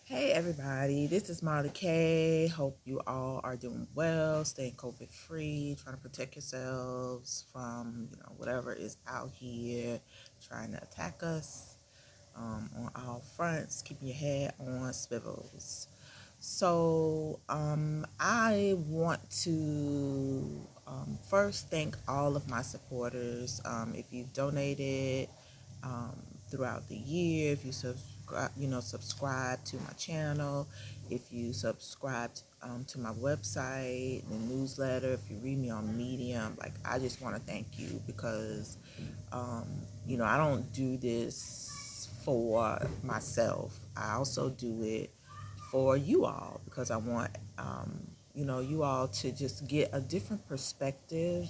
Hey everybody, this is Marley K. Hope you all are doing well, staying COVID free, trying to protect yourselves from whatever is out here trying to attack us on all fronts. Keeping your head on swivels. I want to first thank all of my supporters. If you've donated um, throughout the year, if you subscribe to my channel, if you subscribe to my website, the newsletter, if you read me on Medium, like I just want to thank you because I don't do this for myself. I also do it for you all because I want you all to just get a different perspective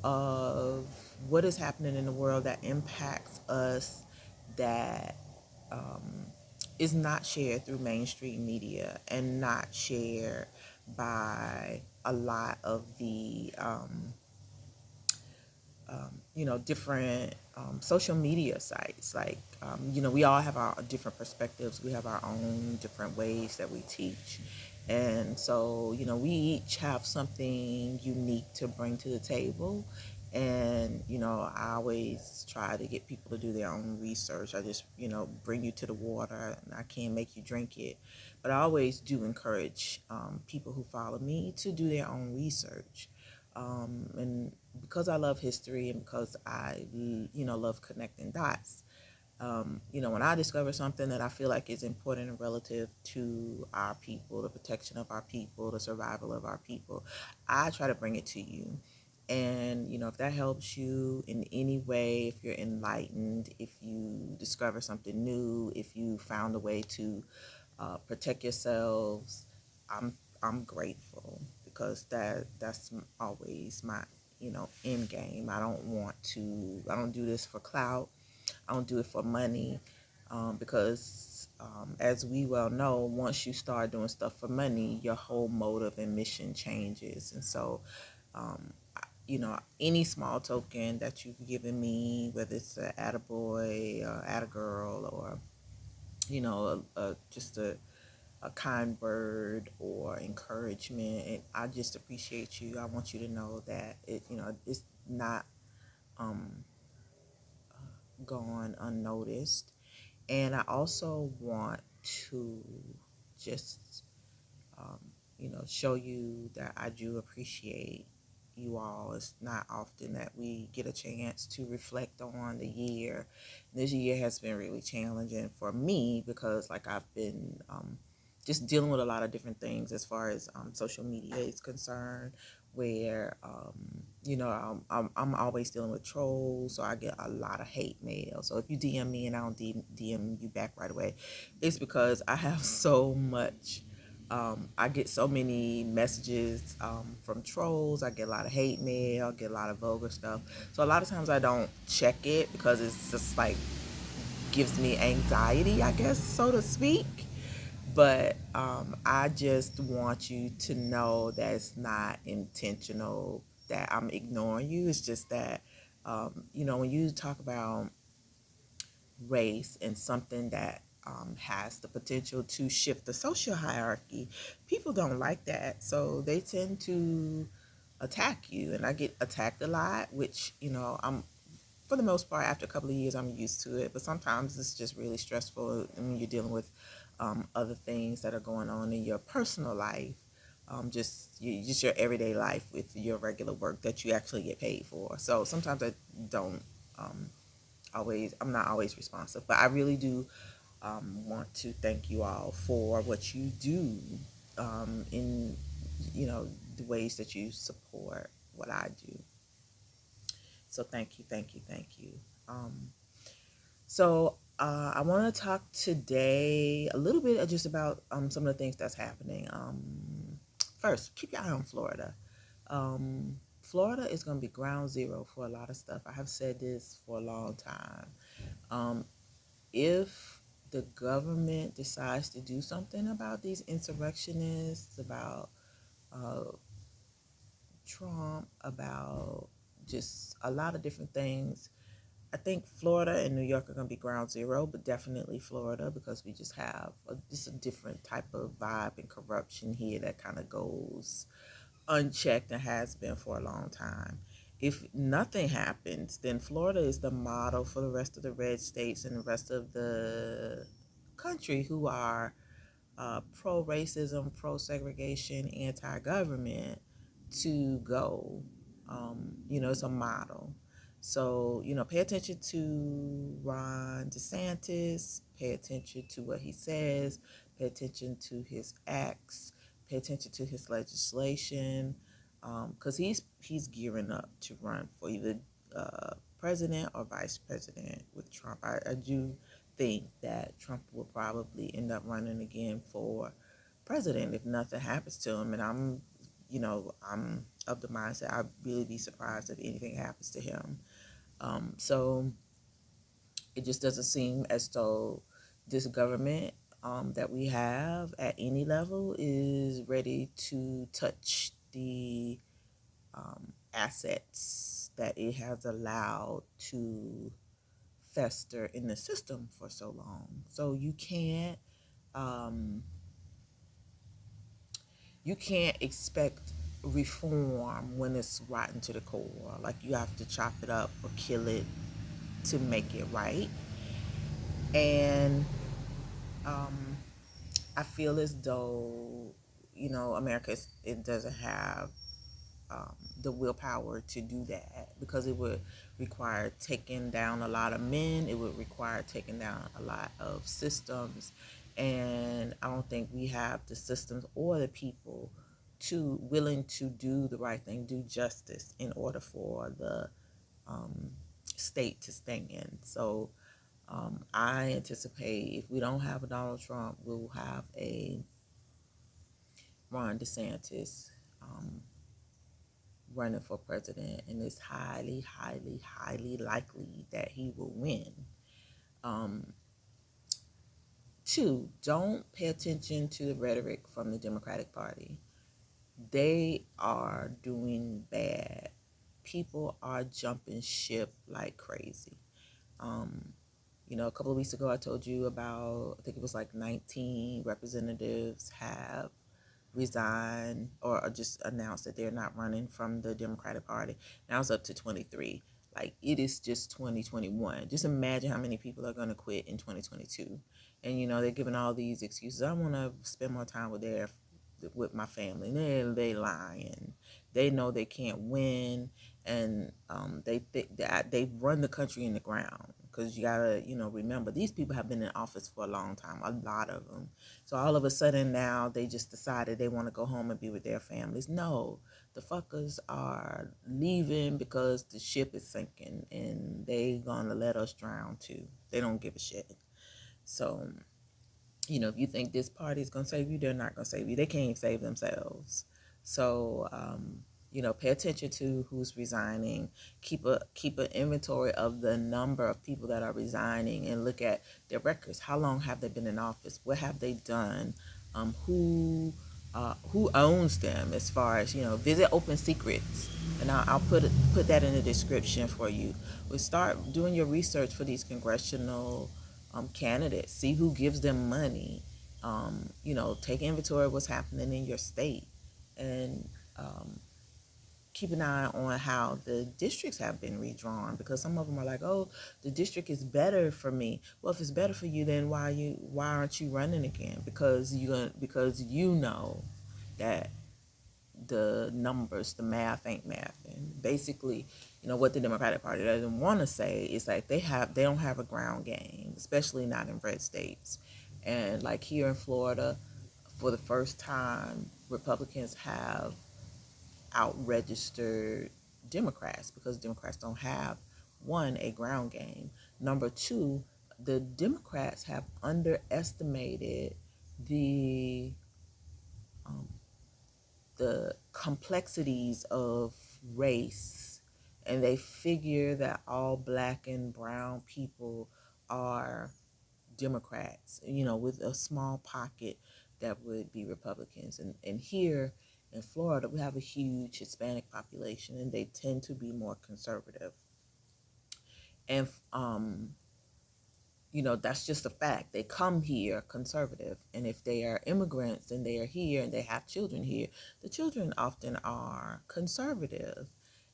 of what is happening in the world that impacts us, that um, is not shared through mainstream media and not shared by a lot of the different social media sites. Like, we all have our different perspectives. We have our own different ways that we teach. And so, we each have something unique to bring to the table. And, I always try to get people to do their own research. I just, bring you to the water and I can't make you drink it. But I always do encourage people who follow me to do their own research. And because I love history and because I, love connecting dots, when I discover something that I feel like is important and relative to our people, the protection of our people, the survival of our people, I try to bring it to you. And, if that helps you in any way, if you're enlightened, if you discover something new, if you found a way to protect yourselves, I'm I'm grateful because that's always my end game. I don't do this for clout. I don't do it for money, because as we well know, once you start doing stuff for money, your whole motive and mission changes. And so, any small token that you've given me, whether it's an attaboy or attagirl or just a kind word or encouragement, and I just appreciate you. I want you to know that it's not um, gone unnoticed. And I also want to just, um, show you that I do appreciate you all. It's not often that we get a chance to reflect on the year. This year has been really challenging for me because, like, I've been just dealing with a lot of different things as far as social media is concerned, where I'm always dealing with trolls, so I get a lot of hate mail. So if you DM me and I don't DM you back right away, it's because I have so much. I get so many messages from trolls. I get a lot of hate mail, get a lot of vulgar stuff. So a lot of times I don't check it because it's just like gives me anxiety, I guess, so to speak. But I just want you to know that it's not intentional that I'm ignoring you. It's just that, when you talk about race and something that has the potential to shift the social hierarchy, people don't like that. So they tend to attack you. And I get attacked a lot, which, I'm for the most part, after a couple of years, I'm used to it. But sometimes it's just really stressful when you're dealing with other things that are going on in your personal life, just your everyday life with your regular work that you actually get paid for. So sometimes I don't um, I'm not always responsive, but I really do want to thank you all for what you do in the ways that you support what I do. So thank you, thank you, thank you. Um, I want to talk today a little bit just about some of the things that's happening. First, keep your eye on Florida. Florida is going to be ground zero for a lot of stuff. I have said this for a long time. Um, if the government decides to do something about these insurrectionists, about uh, Trump, about just a lot of different things, I think Florida and New York are going to be ground zero, but definitely Florida because we just have just a different type of vibe and corruption here that kind of goes unchecked and has been for a long time. If nothing happens, then Florida is the model for the rest of the red states and the rest of the country who are pro racism, pro segregation, anti government to go. It's a model. So, pay attention to Ron DeSantis, pay attention to what he says, pay attention to his acts, pay attention to his legislation, because he's gearing up to run for either president or vice president with Trump. I do think that Trump will probably end up running again for president if nothing happens to him. And I'm of the mindset I'd really be surprised if anything happens to him. So it just doesn't seem as though this government that we have at any level is ready to touch the assets that it has allowed to fester in the system for so long. So um, you can't expect reform when it's rotten to the core. Like you have to chop it up or kill it to make it right. And um, I feel as though America it doesn't have the willpower to do that because it would require taking down a lot of men. It would require taking down a lot of systems, and I don't think we have the systems or the people to willing to do the right thing, do justice in order for the um, state to stand. So I anticipate if we don't have a Donald Trump, we'll have a Ron DeSantis running for president, and it's highly, highly, highly likely that he will win. Um, Two, don't pay attention to the rhetoric from the Democratic Party. They are doing bad. People are jumping ship like crazy. Um, a couple of weeks ago, I told you about, I think it was like 19 representatives have resigned or just announced that they're not running from the Democratic Party. Now it's up to 23. Like it is just 2021. Just imagine how many people are going to quit in 2022. And they're giving all these excuses. I want to spend more time with my family. They lying. They know they can't win, and they think that they've run the country in the ground. Because you gotta remember these people have been in office for a long time, a lot of them. So all of a sudden now they just decided they want to go home and be with their families. No, the fuckers are leaving because the ship is sinking and they gonna let us drown too. They don't give a shit. So if you think this party is going to save you, they're not going to save you. They can't save themselves. So, pay attention to who's resigning. Keep an inventory of the number of people that are resigning and look at their records. How long have they been in office? What have they done? Who owns them? As far as visit Open Secrets, and I'll put that in the description for you. We start doing your research for these congressional candidates. See who gives them money. Take inventory of what's happening in your state, and keep an eye on how the districts have been redrawn, because some of them are like, oh, the district is better for me. Well, if it's better for you, then why aren't you running again? Because you know that the numbers, the math ain't math. And basically, what the Democratic Party doesn't want to say is like they don't have a ground game, especially not in red states. And like here in Florida, for the first time, Republicans have out-registered Democrats because Democrats don't have, one, a ground game. Number two, the Democrats have underestimated the um, the complexities of race, and they figure that all black and brown people are Democrats, with a small pocket that would be Republicans. And here in Florida, we have a huge Hispanic population, and they tend to be more conservative. And that's just a fact. They come here conservative, and if they are immigrants and they are here and they have children here, the children often are conservative.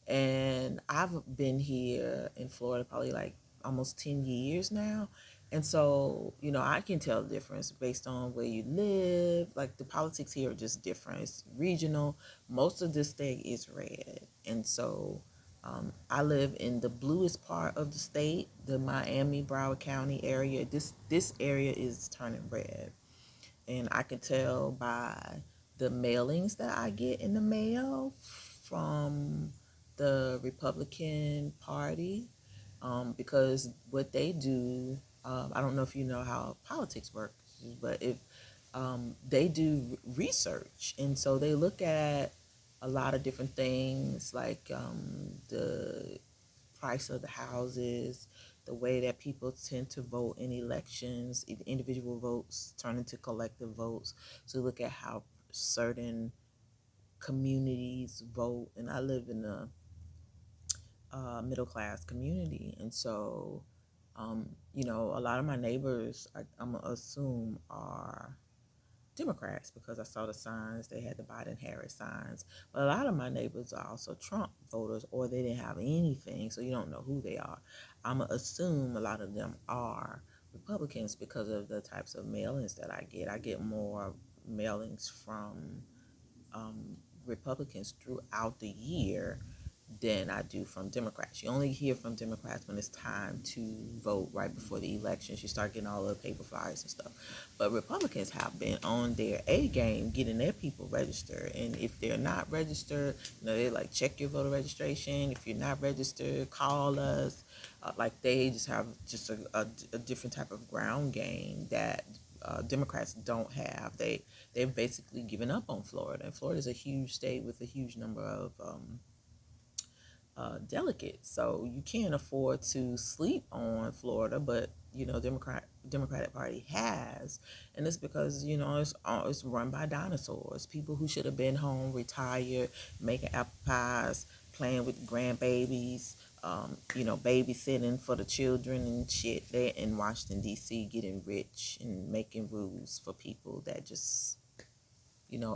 And I've been here in Florida probably like almost 10 years now. And so, I can tell the difference based on where you live. Like the politics here are just different. It's regional. Most of this state is red. And so I live in the bluest part of the state, the Miami Broward County area. This area is turning red, and I can tell by the mailings that I get in the mail from the Republican Party, because what they do, I don't know if you know how politics works, but if they do research, and so they look at a lot of different things like the price of the houses, the way that people tend to vote in elections, individual votes turn into collective votes. So look at how certain communities vote. And I live in a middle class community, and so a lot of my neighbors, I'm gonna assume, are Democrats because I saw the signs. They had the Biden Harris signs. But a lot of my neighbors are also Trump voters, or they didn't have anything, so you don't know who they are. I'm going to assume a lot of them are Republicans because of the types of mailings that I get. I get more mailings from Republicans throughout the year than I do from Democrats. You only hear from Democrats when it's time to vote right before the elections. You start getting all the paper flyers and stuff. But Republicans have been on their A game getting their people registered. And if they're not registered, they like check your voter registration. If you're not registered, call us. Like they just have just a different type of ground game that Democrats don't have. They've basically given up on Florida. And Florida is a huge state with a huge number of delegates, so you can't afford to sleep on Florida. But Democratic Party has, and it's because it's run by dinosaurs, people who should have been home, retired, making apple pies, playing with grandbabies, babysitting for the children and shit. They're in Washington D.C. getting rich and making rules for people that just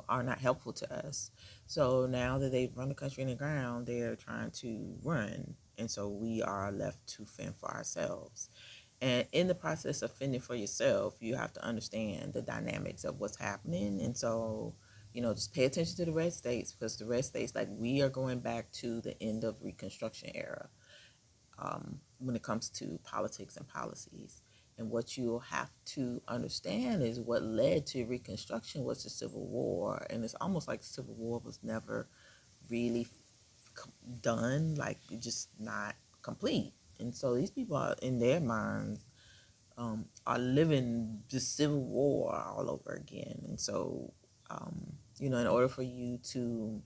are not helpful to us. So now that they've run the country in the ground, they're trying to run. And so we are left to fend for ourselves. And in the process of fending for yourself, you have to understand the dynamics of what's happening. And so, just pay attention to the red states, because the red states, like, we are going back to the end of Reconstruction era when it comes to politics and policies. And what you'll have to understand is what led to Reconstruction was the Civil War. And it's almost like the Civil War was never really done, like just not complete. And so these people are, in their minds, are living the Civil War all over again. And so, in order for you to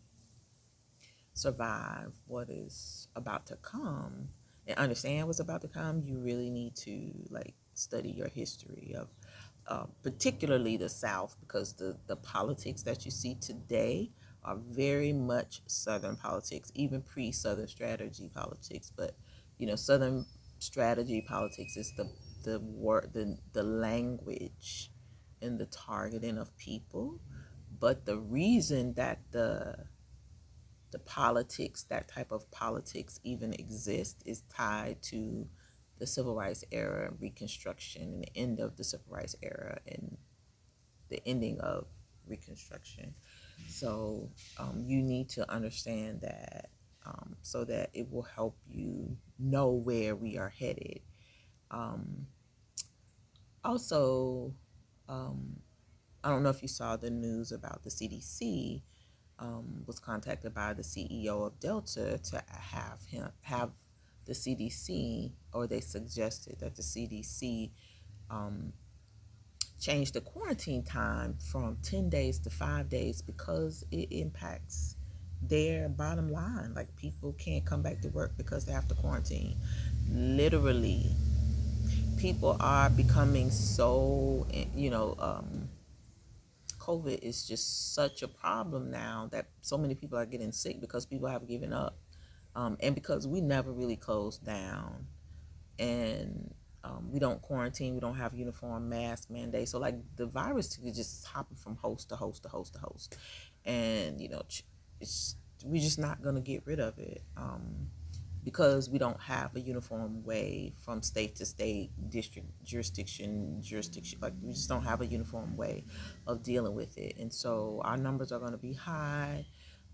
survive what is about to come and understand what's about to come, you really need to like study your history of particularly the South, because the politics that you see today are very much Southern politics, even pre-Southern strategy politics. But Southern strategy politics is the word, the language and the targeting of people. But the reason that the politics, that type of politics even exist, is tied to the Civil Rights era, Reconstruction, and the end of the Civil Rights era and the ending of Reconstruction. So you need to understand that, so that it will help you know where we are headed. Um, Also, I don't know if you saw the news about the CDC was contacted by the CEO of Delta to have the CDC, or they suggested that the CDC um, change the quarantine time from 10 days to 5 days, because it impacts their bottom line. Like, people can't come back to work because they have to quarantine. Literally, people are becoming so, COVID is just such a problem now that so many people are getting sick because people have given up. And because we never really closed down and we don't quarantine, we don't have uniform mask mandate. So like the virus is just hopping from host to host to host to host, and it's we're just not gonna get rid of it. Because we don't have a uniform way from state to state, district, jurisdiction. Like we just don't have a uniform way of dealing with it, and so our numbers are going to be high,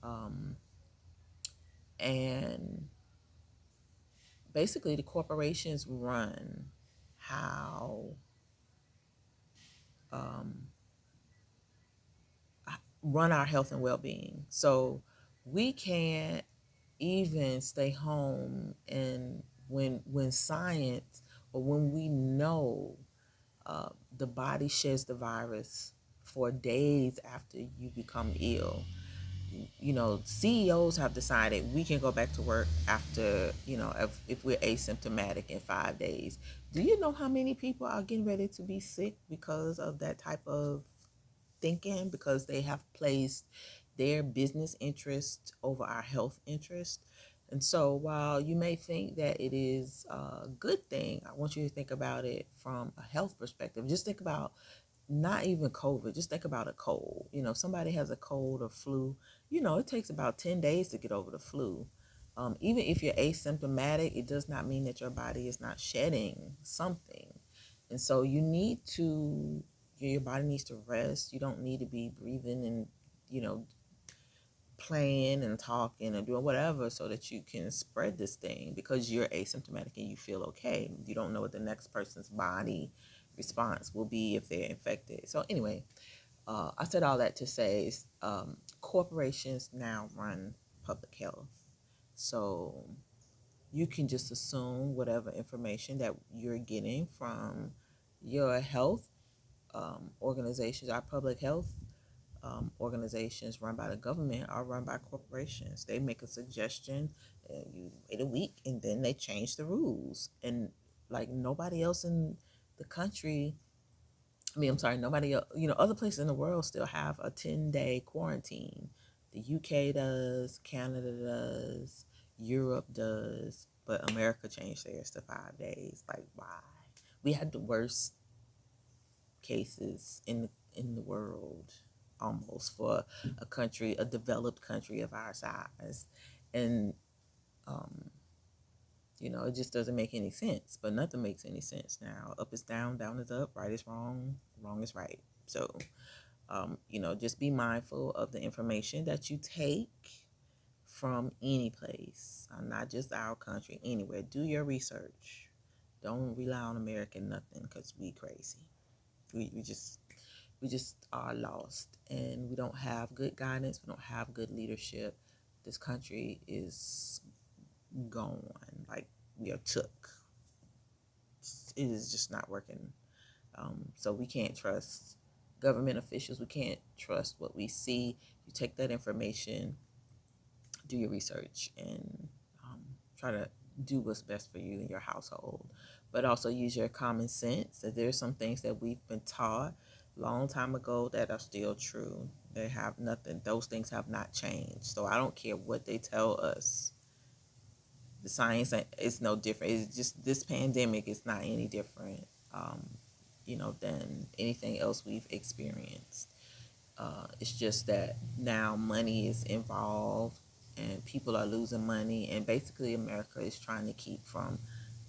um, and basically the corporations how um, run our health and well-being. So we can't even stay home, and when science, or when we know the body sheds the virus for days after you become ill. CEOs have decided we can go back to work after, if we're asymptomatic in 5 days. Do you know how many people are getting ready to be sick because of that type of thinking? Because they have placed their business interest over our health interest. And so while you may think that it is a good thing, I want you to think about it from a health perspective. Just think about not even COVID, just think about a cold. If somebody has a cold or flu, it takes about 10 days to get over the flu. Even if you're asymptomatic, it does not mean that your body is not shedding something. And so your body needs to rest. You don't need to be breathing and, you know, playing and talking and doing whatever so that you can spread this thing because you're asymptomatic and you feel okay. You don't know what the next person's body response will be if they're infected. So anyway, I said all that to say corporations now run public health. So you can just assume whatever information that you're getting from your health organizations, our public health organizations run by the government are run by corporations. They make a suggestion, you wait a week, and then they change the rules. And like nobody else in the country, I'm sorry, nobody else, other places in the world still have a 10-day quarantine. The UK does, Canada does, Europe does, but America changed theirs to 5 days. Like, why? We had the worst cases in the world almost for a developed country of our size, and um, it just doesn't make any sense. But nothing makes any sense now. Up is down, down is up, right is wrong, wrong is right. So just be mindful of the information that you take from any place, not just our country, anywhere. Do your research. Don't rely on American nothing because we crazy. We just are lost, and we don't have good guidance. We don't have good leadership. This country is gone. Like, we are took. It is just not working. So we can't trust government officials. We can't trust what we see. You take that information, do your research, and try to do what's best for you and your household. But also use your common sense. That there's some things that we've been taught long time ago that are still true. They have nothing. Those things have not changed. So I don't care what they tell us. The science is no different. It's just this pandemic is not any different, than anything else we've experienced. It's just that now money is involved and people are losing money, and basically America is trying to keep from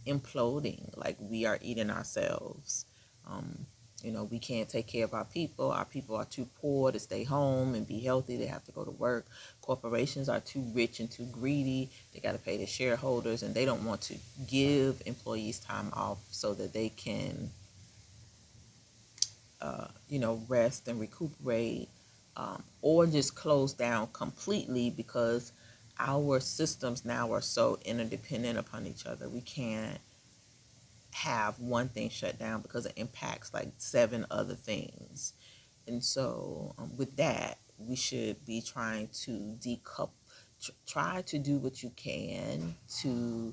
imploding. Like, we are eating ourselves. We can't take care of our people. Our people are too poor to stay home and be healthy. They have to go to work. Corporations are too rich and too greedy. They got to pay the shareholders, and they don't want to give employees time off so that they can rest and recuperate, or just close down completely, because our systems now are so interdependent upon each other. We can't have one thing shut down because it impacts like 7 other things. And so with that, we should be trying to try to do what you can to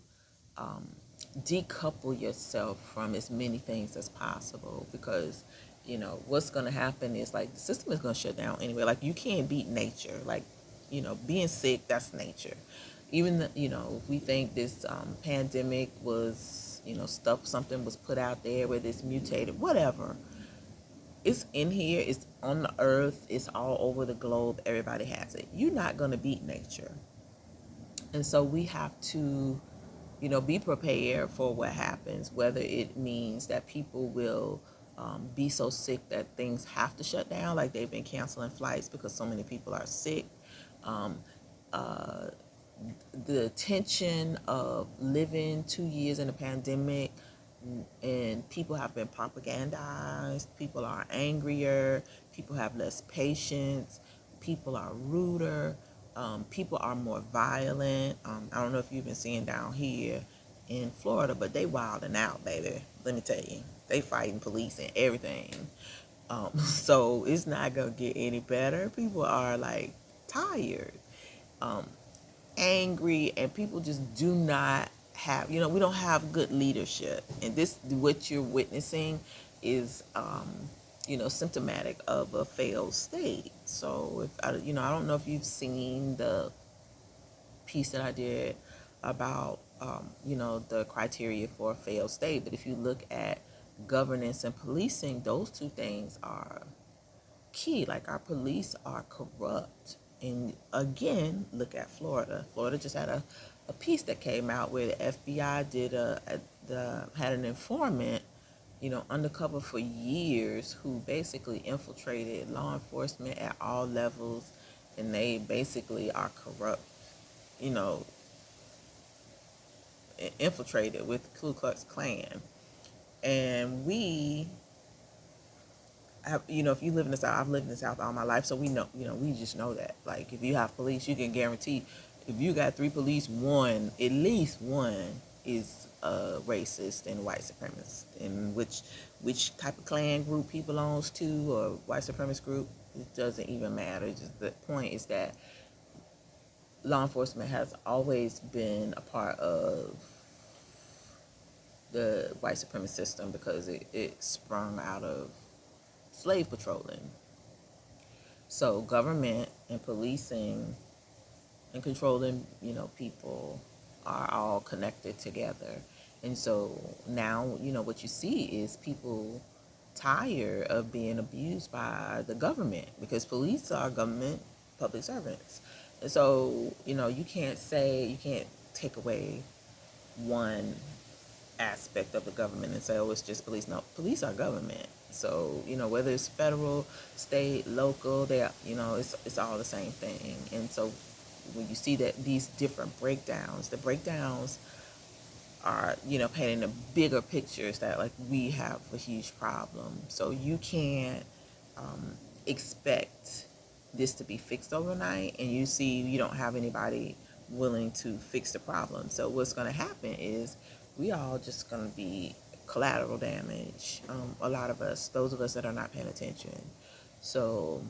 decouple yourself from as many things as possible, because what's going to happen is, like, the system is going to shut down anyway. Like, you can't beat nature. Like, being sick, that's nature. Even if we think this pandemic was stuff, something was put out there where it's mutated, whatever. It's in here, it's on the earth, it's all over the globe, everybody has it. You're not going to beat nature. And so we have to, be prepared for what happens, whether it means that people will be so sick that things have to shut down, like they've been canceling flights because so many people are sick. Um, uh, the tension of living 2 years in a pandemic, and people have been propagandized, people are angrier, people have less patience, people are ruder, people are more violent. I don't know if you've been seeing down here in Florida, but they wilding out, baby. Let me tell you, they fighting police and everything. So it's not gonna get any better. People are like tired, um, angry, and people just do not have, we don't have good leadership. And this, what you're witnessing, is symptomatic of a failed state. So if I don't know if you've seen the piece that I did about the criteria for a failed state, but if you look at governance and policing, those two things are key. Like, our police are corrupt. And again, look at Florida. Florida just had a piece that came out where the FBI had an informant, undercover for years, who basically infiltrated law enforcement at all levels, and they basically are corrupt, you know, infiltrated with Ku Klux Klan. And we have, if you live in the South, I've lived in the South all my life, so we know, we just know that. Like, if you have police, you can guarantee, if you got 3 police, at least one is racist and white supremacist. And which type of clan group he belongs to, or white supremacist group, it doesn't even matter. Just the point is that law enforcement has always been a part of the white supremacist system, because it sprung out of slave patrolling. So government and policing and controlling, people are all connected together. And so now, what you see is people tired of being abused by the government, because police are government public servants. And so, you can't take away one aspect of the government and say, oh, it's just police. No, police are government. So, whether it's federal, state, local, it's all the same thing. And so when you see that these different breakdowns, the breakdowns are, painting a bigger picture, is that, like, we have a huge problem. So you can't expect this to be fixed overnight, and you don't have anybody willing to fix the problem. So what's going to happen is we all just going to be collateral damage. A lot of us, those of us that are not paying attention. So,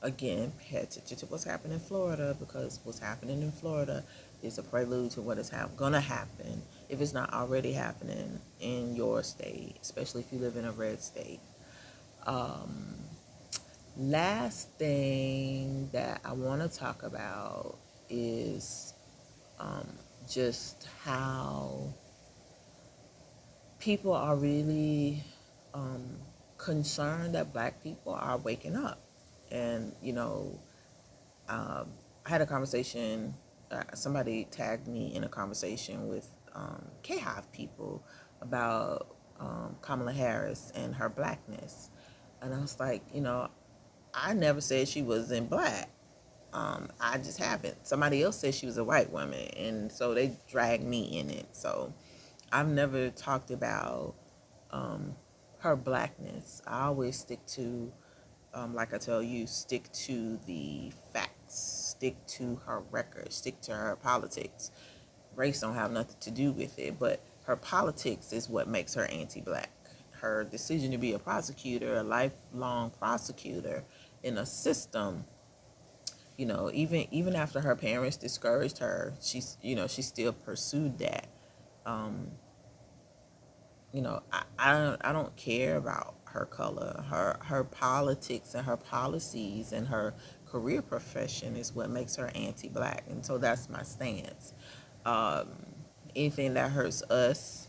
again, pay attention to what's happening in Florida, because what's happening in Florida is a prelude to what is going to happen, if it's not already happening, in your state, especially if you live in a red state. Last thing that I want to talk about is just how people are really concerned that Black people are waking up. And, I had a conversation, somebody tagged me in a conversation with K-Hive people about Kamala Harris and her Blackness. And I was like, I never said she wasn't Black. I just haven't. Somebody else said she was a white woman, and so they dragged me in it. So I've never talked about her Blackness. I always stick to, like I tell you, stick to the facts, stick to her record, stick to her politics. Race don't have nothing to do with it, but her politics is what makes her anti-Black. Her decision to be a prosecutor, a lifelong prosecutor in a system, even after her parents discouraged her, she still pursued that. I don't care about her color. Her politics and her policies and her career profession is what makes her anti-Black, and so that's my stance. anything that hurts us,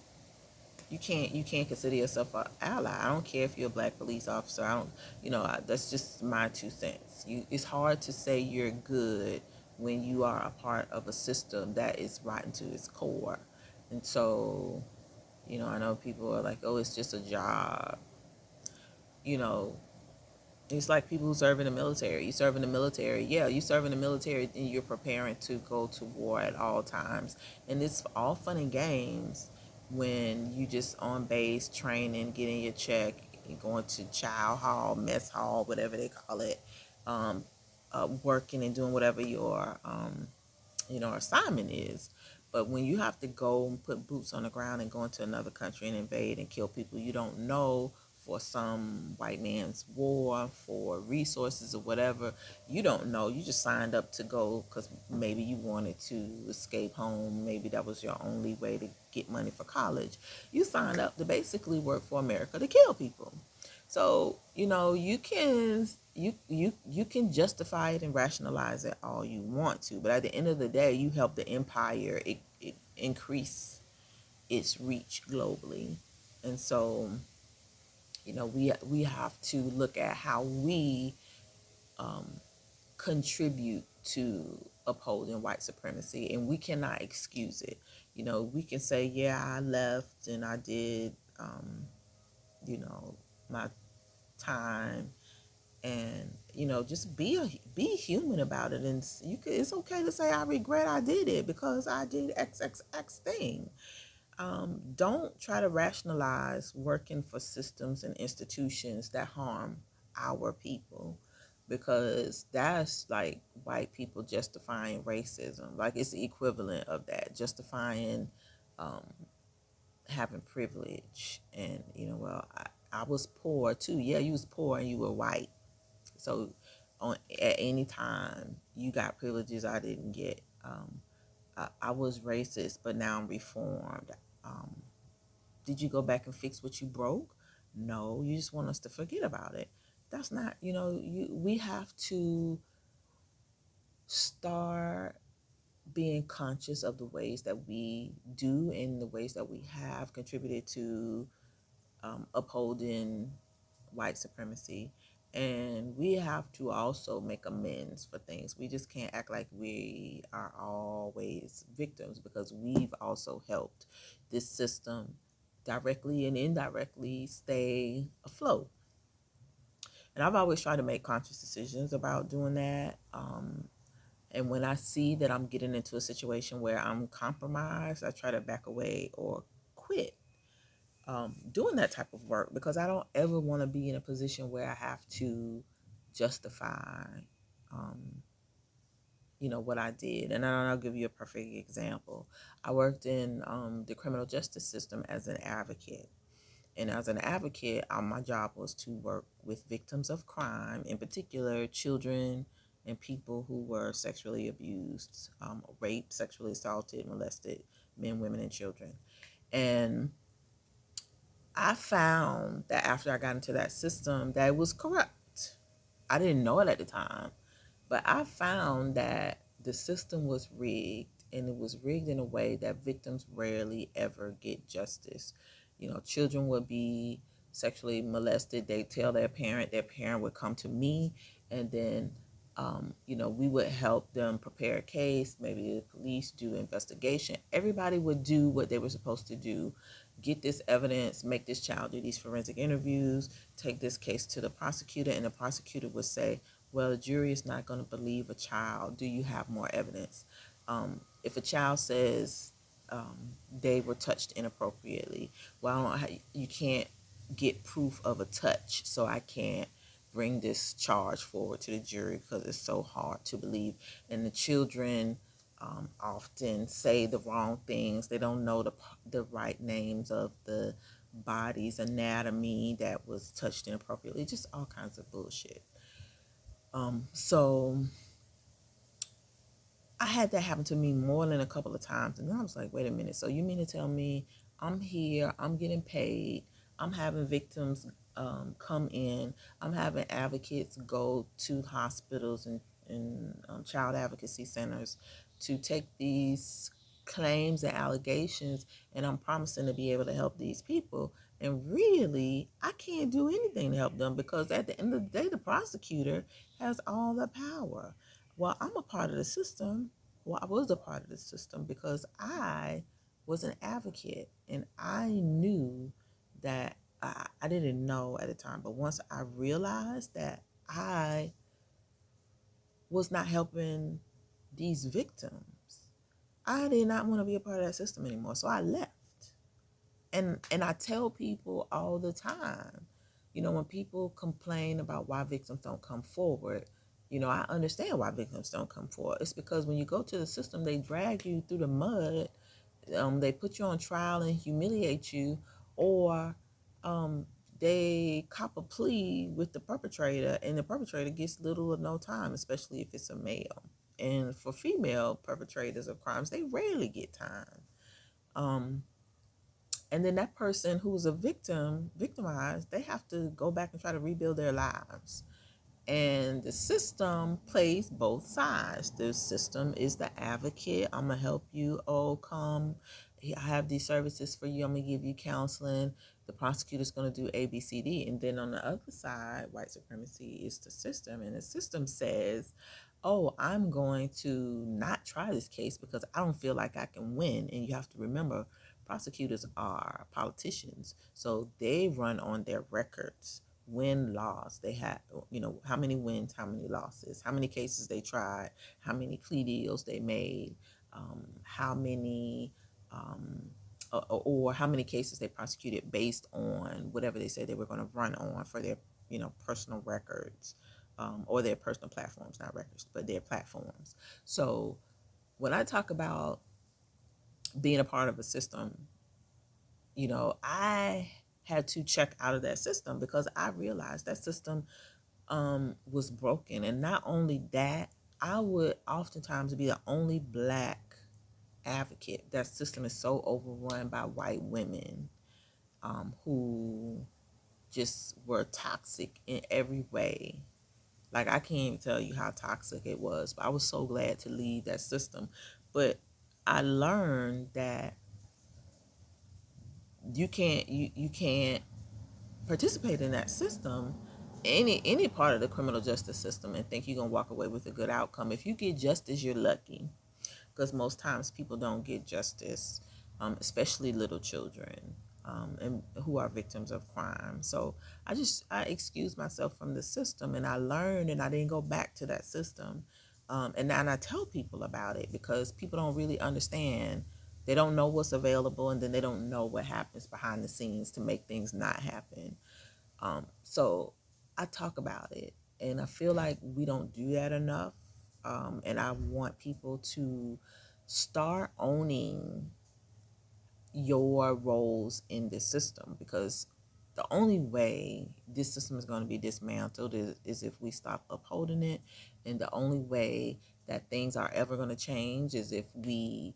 you can't consider yourself an ally. I don't care if you're a black police officer. I don't, that's just my 2 cents. It's hard to say you're good when you are a part of a system that is rotten to its core. And so, I know people are like, oh, it's just a job. You know, it's like people who serve in the military. You serve in the military. Yeah, you serve in the military and you're preparing to go to war at all times. And it's all fun and games when you just on base training, getting your check, and going to chow hall, mess hall, whatever they call it, um, working and doing whatever your assignment is. But when you have to go and put boots on the ground and go into another country and invade and kill people you don't know for some white man's war, for resources or whatever, you don't know. You just signed up to go because maybe you wanted to escape home. Maybe that was your only way to get money for college. You signed up to basically work for America to kill people. So, you can justify it and rationalize it all you want to, but at the end of the day, you help the empire it increase its reach globally. And so, we have to look at how we um, contribute to upholding white supremacy, and we cannot excuse it. We can say, yeah, I left and I did, you know, my time, and just be human about it. And it's okay to say, I regret I did it because I did xxx thing. Don't try to rationalize working for systems and institutions that harm our people, because that's like white people justifying racism. Like, it's the equivalent of that, justifying um, having privilege. And well, I was poor too. Yeah, you was poor and you were white. So at any time you got privileges I didn't get. I was racist, but now I'm reformed. Um, did you go back and fix what you broke? No, you just want us to forget about it. That's not, we have to start being conscious of the ways that we do and the ways that we have contributed to upholding white supremacy. And we have to also make amends for things. We just can't act like we are always victims, because we've also helped this system directly and indirectly stay afloat. And I've always tried to make conscious decisions about doing that. And when I see that I'm getting into a situation where I'm compromised, I try to back away or quit doing that type of work, because I don't ever want to be in a position where I have to justify, um, what I did. And I'll give you a perfect example. I worked in the criminal justice system as an advocate. And as an advocate, my job was to work with victims of crime, in particular children and people who were sexually abused, raped, sexually assaulted, molested, men, women, and children. And I found that after I got into that system, that it was corrupt. I didn't know it at the time, but I found that the system was rigged, and it was rigged in a way that victims rarely ever get justice. Children would be sexually molested. They tell their parent would come to me, and then we would help them prepare a case, maybe the police do investigation. Everybody would do what they were supposed to do, get this evidence, make this child do these forensic interviews, take this case to the prosecutor, and the prosecutor would say, well, the jury is not going to believe a child. Do you have more evidence? If a child says they were touched inappropriately, well, you can't get proof of a touch, so I can't bring this charge forward to the jury because it's so hard to believe. And the children often say the wrong things. They don't know the right names of the body's anatomy that was touched inappropriately, just all kinds of bullshit. So I had that happen to me more than a couple of times. And then I was like, wait a minute. So you mean to tell me I'm here, I'm getting paid, I'm having victims come in, I'm having advocates go to hospitals and child advocacy centers to take these claims and allegations, and I'm promising to be able to help these people. And really, I can't do anything to help them because at the end of the day, the prosecutor has all the power. Well, I'm a part of the system. Well, I was a part of the system because I was an advocate and I knew that I didn't know at the time, but once I realized that I was not helping these victims, I did not want to be a part of that system anymore. So I left. And I tell people all the time, when people complain about why victims don't come forward, I understand why victims don't come forward. It's because when you go to the system, they drag you through the mud. They put you on trial and humiliate you, or they cop a plea with the perpetrator, and the perpetrator gets little or no time, especially if it's a male. And for female perpetrators of crimes, they rarely get time. Um, and then that person who's a victimized, they have to go back and try to rebuild their lives. And the system plays both sides. The system is the advocate. I'm going to help you. Oh, come. I have these services for you. I'm going to give you counseling. The prosecutor's going to do A, B, C, D. And then on the other side, white supremacy is the system. And the system says, oh, I'm going to not try this case because I don't feel like I can win. And you have to remember, prosecutors are politicians. So they run on their records, win loss. They have, how many wins, how many losses, how many cases they tried, how many plea deals they made, how many or how many cases they prosecuted based on whatever they said they were going to run on for their personal records, or their personal platforms, not records but their platforms. So when I talk about being a part of a system, I had to check out of that system because I realized that system was broken. And not only that, I would oftentimes be the only black advocate. That system is so overrun by white women who just were toxic in every way. Like, I can't even tell you how toxic it was, but I was so glad to leave that system. But I learned that you can't participate in that system, any part of the criminal justice system, and think you're gonna walk away with a good outcome. If you get justice, you're lucky, because most times people don't get justice, especially little children, and who are victims of crime. So I excused myself from the system, and I learned, and I didn't go back to that system. And now I tell people about it because people don't really understand. They don't know what's available, and then they don't know what happens behind the scenes to make things not happen. So I talk about it, and I feel like we don't do that enough. And I want people to start owning your roles in this system, because the only way this system is going to be dismantled is if we stop upholding it. And the only way that things are ever going to change is if we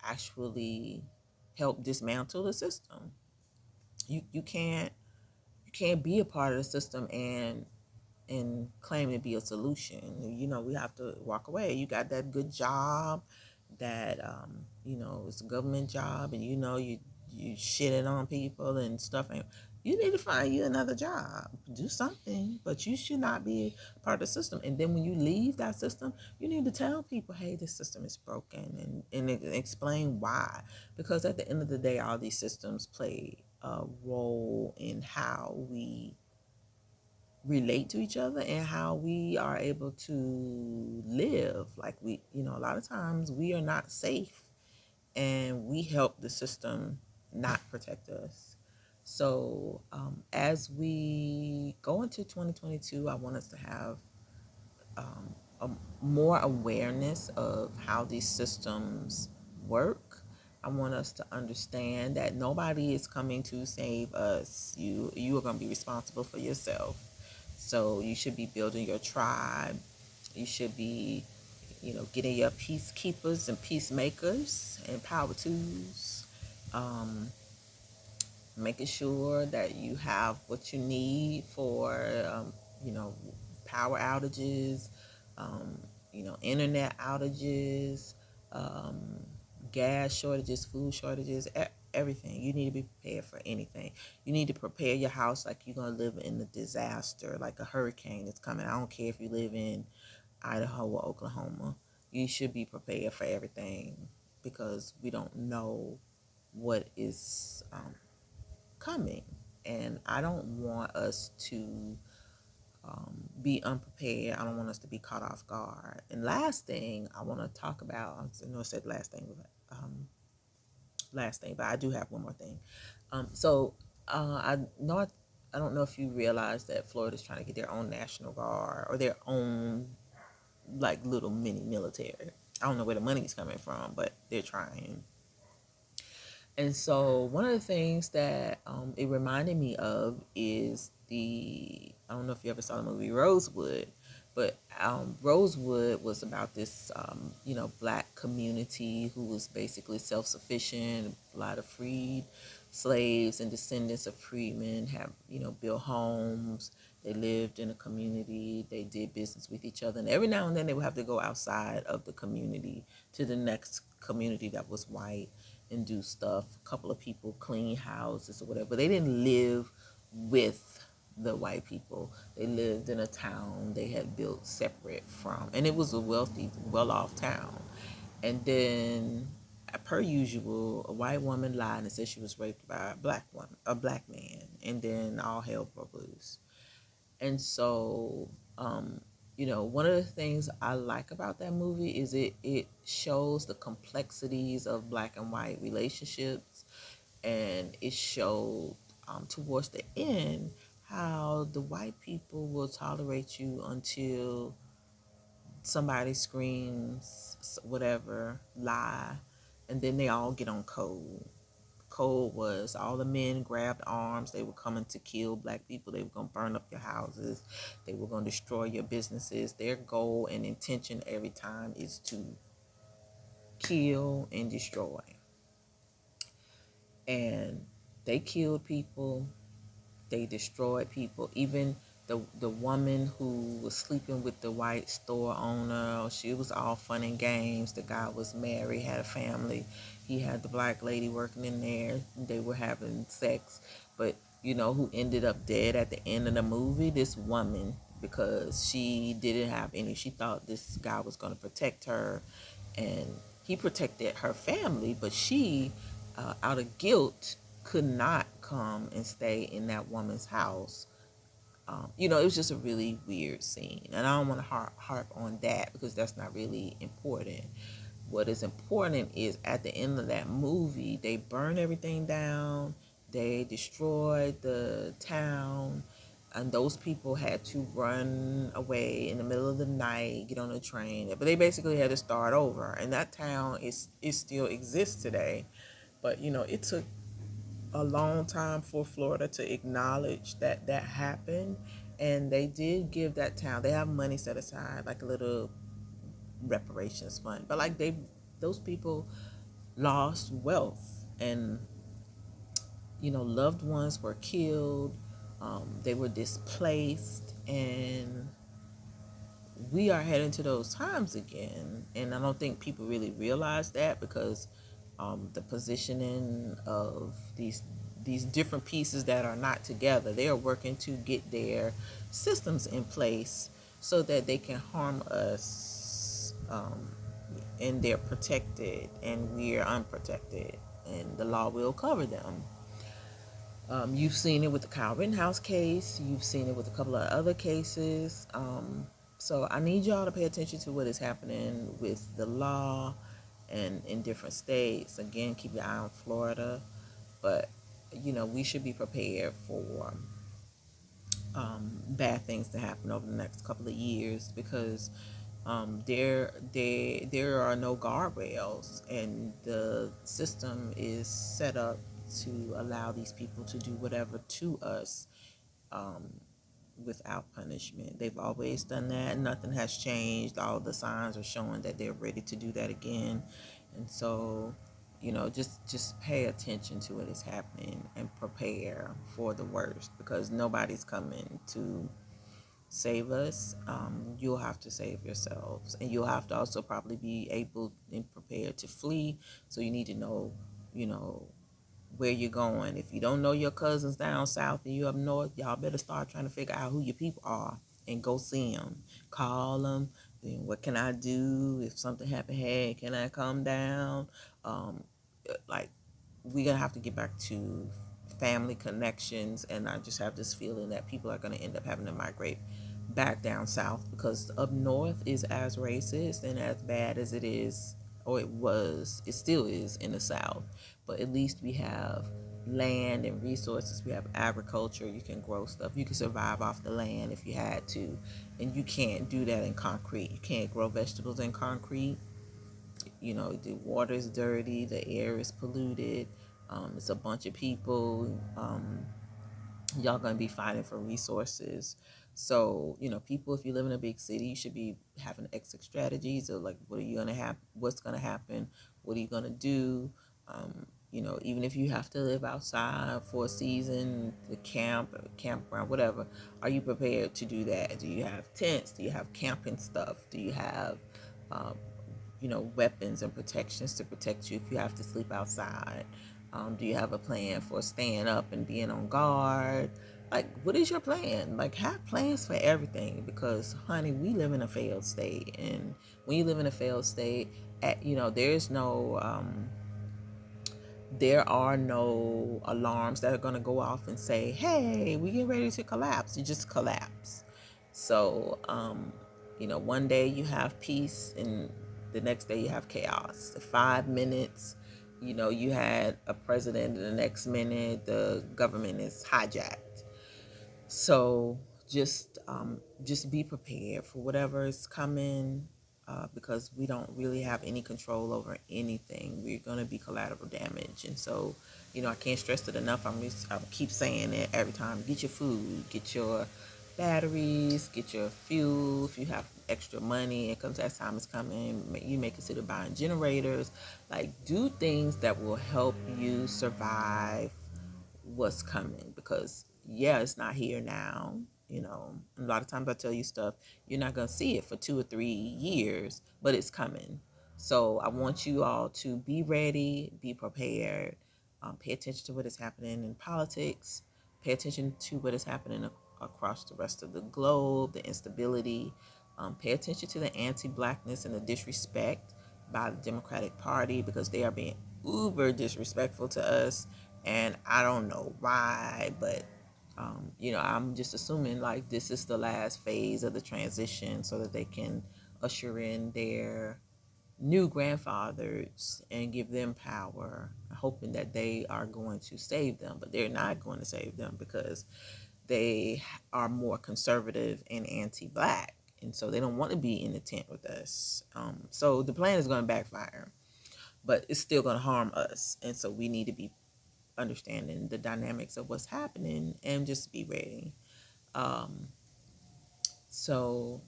actually help dismantle the system. You can't be a part of the system and claim to be a solution. We have to walk away. You got that good job that it's a government job, and you shitting on people and stuff, and you need to find you another job. Do something, but you should not be part of the system. And then when you leave that system, you need to tell people, hey, this system is broken, and explain why. Because at the end of the day, all these systems play a role in how we relate to each other and how we are able to live. Like, a lot of times we are not safe, and we help the system not protect us. So as we go into 2022, I want us to have a more awareness of how these systems work. I want us to understand that nobody is coming to save us. You are going to be responsible for yourself. So you should be building your tribe. You should be, getting your peacekeepers and peacemakers and power tools. Making sure that you have what you need for, you know, power outages, internet outages, um, gas shortages, food shortages, everything. You need to be prepared for anything. You need to prepare your house like you're going to live in a disaster, like a hurricane that's coming. I don't care if you live in Idaho or Oklahoma. You should be prepared for everything because we don't know what is coming. And I don't want us to be unprepared. I don't want us to be caught off guard. And last thing I want to talk about, I know I said last thing, but I do have one more thing. I know I don't know if you realize that Florida's trying to get their own National Guard or their own like little mini military. I don't know where the money's coming from, but they're trying. And so one of the things that it reminded me of is I don't know if you ever saw the movie Rosewood, but Rosewood was about this, black community who was basically self-sufficient. A lot of freed slaves and descendants of freedmen have, built homes. They lived in a community. They did business with each other. And every now and then they would have to go outside of the community to the next community that was white and do stuff. A couple of people clean houses or whatever. But they didn't live with the white people. They lived in a town they had built separate from, and it was a wealthy, well-off town. And then, per usual, a white woman lied and said she was raped by a black man, and then all hell broke loose. And so, one of the things I like about that movie is it shows the complexities of black and white relationships, and it showed towards the end how the white people will tolerate you until somebody screams whatever lie, and then they all get on code. Code was all the men grabbed arms. They were coming to kill black people. They were going to burn up your houses. They were going to destroy your businesses. Their goal and intention every time is to kill and destroy. And they killed people. They destroyed people. Even the woman who was sleeping with the white store owner, she was all fun and games. The guy was married, had a family. He had the black lady working in there. They were having sex. But who ended up dead at the end of the movie? This woman, because she didn't have any. She thought this guy was going to protect her, and he protected her family, but she, out of guilt, could not come and stay in that woman's house. It was just a really weird scene, and I don't want to harp on that because that's not really important. What is important is at the end of that movie, they burn everything down, they destroyed the town, and those people had to run away in the middle of the night, get on a train, but they basically had to start over. And that town is still exists today, but it took a long time for Florida to acknowledge that that happened, and they did give that town. They have money set aside, like a little reparations fund, but like those people lost wealth, and loved ones were killed. They were displaced, and we are heading to those times again. And I don't think people really realize that because the positioning of these different pieces that are not together, they are working to get their systems in place so that they can harm us, and they're protected and we're unprotected, and the law will cover them. You've seen it with the Kyle Rittenhouse case. You've seen it with a couple of other cases. So I need y'all to pay attention to what is happening with the law and in different states. Again, keep your eye on Florida. But, we should be prepared for bad things to happen over the next couple of years because there are no guardrails, and the system is set up to allow these people to do whatever to us, um, without punishment. They've always done that. Nothing has changed. All the signs are showing that they're ready to do that again. And so, just pay attention to what is happening and prepare for the worst, because nobody's coming to save us, you'll have to save yourselves, and you'll have to also probably be able and prepared to flee. So you need to know, you know, where you're going. If you don't know your cousins down south and you up north, y'all better start trying to figure out who your people are and go see them. Call them. Then what can I do if something happened? Hey, can I come down? Um, like we're gonna have to get back to family connections, and I just have this feeling that people are gonna end up having to migrate back down south because up north is as racist and as bad as it is, or it was, it still is in the south. But at least we have land and resources. We have agriculture. You can grow stuff. You can survive off the land if you had to, and you can't do that in concrete. You can't grow vegetables in concrete. You know, the water is dirty, the air is polluted. It's a bunch of people. Y'all gonna be fighting for resources. So, you know, people, if you live in a big city, you should be having exit strategies of like, what are you gonna have? What's gonna happen? What are you gonna do? You know, even if you have to live outside for a season, the camp, campground, whatever, are you prepared to do that? Do you have tents? Do you have camping stuff? Do you have um, weapons and protections to protect you if you have to sleep outside? Do you have a plan for staying up and being on guard? Like, what is your plan? Like, have plans for everything because, honey, we live in a failed state. And when you live in a failed state, there are no alarms that are going to go off and say, hey, we get ready to collapse. You just collapse. So, one day you have peace and the next day you have chaos. The 5 minutes, you had a president, and the next minute the government is hijacked. So just be prepared for whatever is coming, because we don't really have any control over anything. We're going to be collateral damage. And so, I can't stress it enough. I keep saying it every time. Get your food, get your batteries, get your fuel. If you have extra money, it comes that time is coming. You may consider buying generators. Like, do things that will help you survive what's coming, because yeah, it's not here now. A lot of times I tell you stuff, you're not going to see it for 2 or 3 years, but it's coming. So I want you all to be ready, be prepared, pay attention to what is happening in politics, pay attention to what is happening across the rest of the globe, the instability. Pay attention to the anti-blackness and the disrespect by the Democratic Party, because they are being uber disrespectful to us, and I don't know why, but I'm just assuming like this is the last phase of the transition so that they can usher in their new grandfathers and give them power, hoping that they are going to save them, but they're not going to save them because they are more conservative and anti-black, and so they don't want to be in the tent with us. So the plan is going to backfire, but it's still going to harm us, and so we need to be understanding the dynamics of what's happening and just be ready. Um, so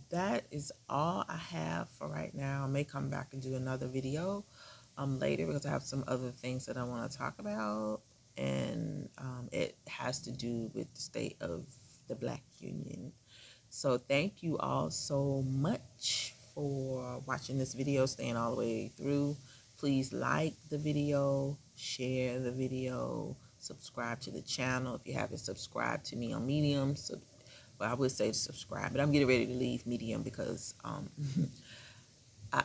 that is all I have for right now. I may come back and do another video later because I have some other things that I want to talk about, and it has to do with the state of the Black Union. So thank you all so much for watching this video, staying all the way through. Please like the video, share the video, subscribe to the channel if you haven't subscribed to me on Medium. So, well, I would say to subscribe, but I'm getting ready to leave Medium because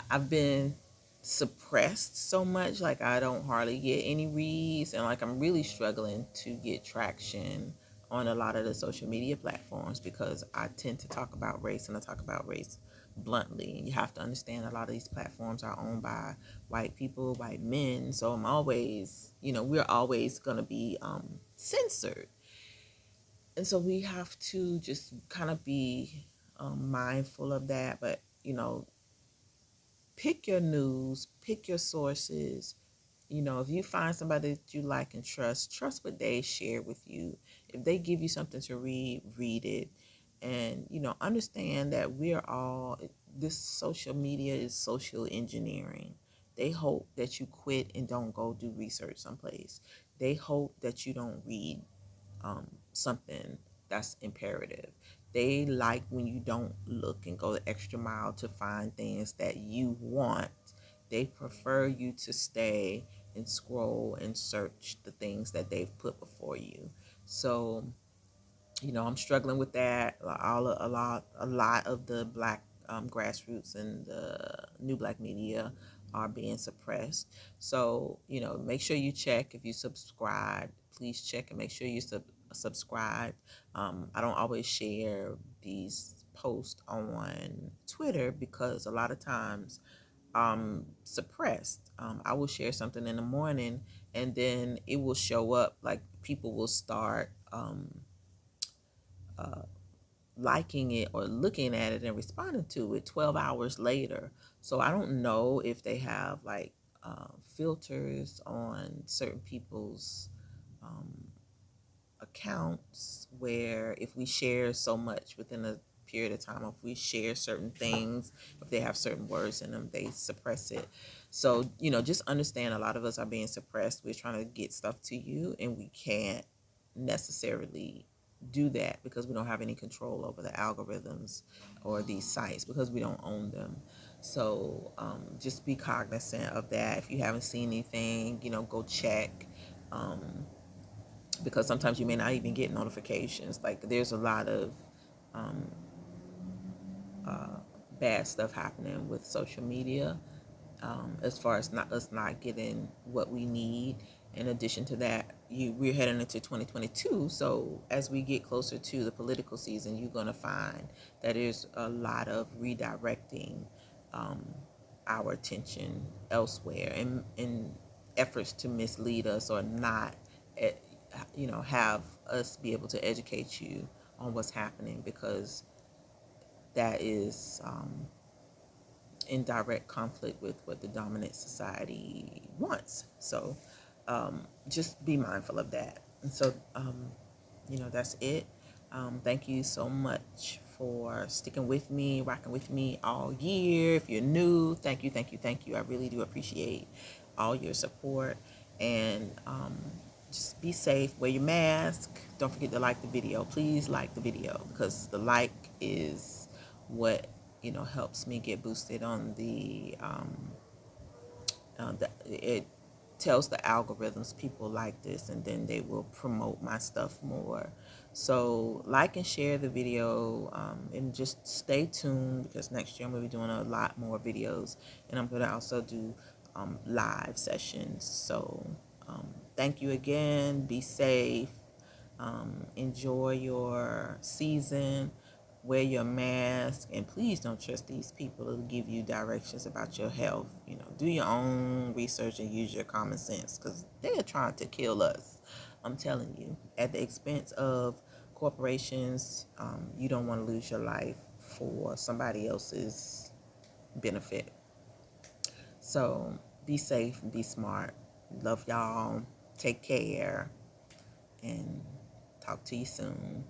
I've been suppressed so much. Like, I don't hardly get any reads, and like I'm really struggling to get traction on a lot of the social media platforms because I tend to talk about race, and I talk about race bluntly. And you have to understand a lot of these platforms are owned by white people, white men. So I'm always, we're always going to be censored. And so we have to just kind of be mindful of that. But, pick your news, pick your sources. If you find somebody that you like and trust what they share with you. If they give you something to read, read it. And, understand that this social media is social engineering. They hope that you quit and don't go do research someplace. They hope that you don't read something that's imperative. They like when you don't look and go the extra mile to find things that you want. They prefer you to stay and scroll and search the things that they've put before you. So, I'm struggling with that. A lot of the black grassroots and the new black media are being suppressed. So, make sure you check if you subscribe. Please check and make sure you subscribe. I don't always share these posts on Twitter because a lot of times suppressed. I will share something in the morning and then it will show up, like people will start uh, liking it or looking at it and responding to it 12 hours later. So I don't know if they have like filters on certain people's um, accounts where if we share so much within a period of time, if we share certain things, if they have certain words in them, they suppress it. So, just understand a lot of us are being suppressed. We're trying to get stuff to you and we can't necessarily do that because we don't have any control over the algorithms or these sites because we don't own them. So just be cognizant of that. If you haven't seen anything, go check. Because sometimes you may not even get notifications. Like there's a lot of um, uh, bad stuff happening with social media, as far as not us not getting what we need. In addition to that, we're heading into 2022. So as we get closer to the political season, you're going to find that there's a lot of redirecting um, our attention elsewhere in efforts to mislead us or not, eh, have us be able to educate you on what's happening because that is in direct conflict with what the dominant society wants. So just be mindful of that. And so, that's it. Thank you so much for sticking with me, rocking with me all year. If you're new, thank you, thank you, thank you. I really do appreciate all your support. And just be safe, wear your mask. Don't forget to like the video. Please like the video because the like is what helps me get boosted on it tells the algorithms people like this and then they will promote my stuff more. So like and share the video, and just stay tuned because next year I'm going to be doing a lot more videos and I'm going to also do live sessions. So thank you again. Be safe. Enjoy your season. Wear your mask, and please don't trust these people to give you directions about your health. Do your own research and use your common sense because they are trying to kill us. I'm telling you, at the expense of corporations. You don't want to lose your life for somebody else's benefit. So be safe and be smart. Love y'all. Take care and talk to you soon.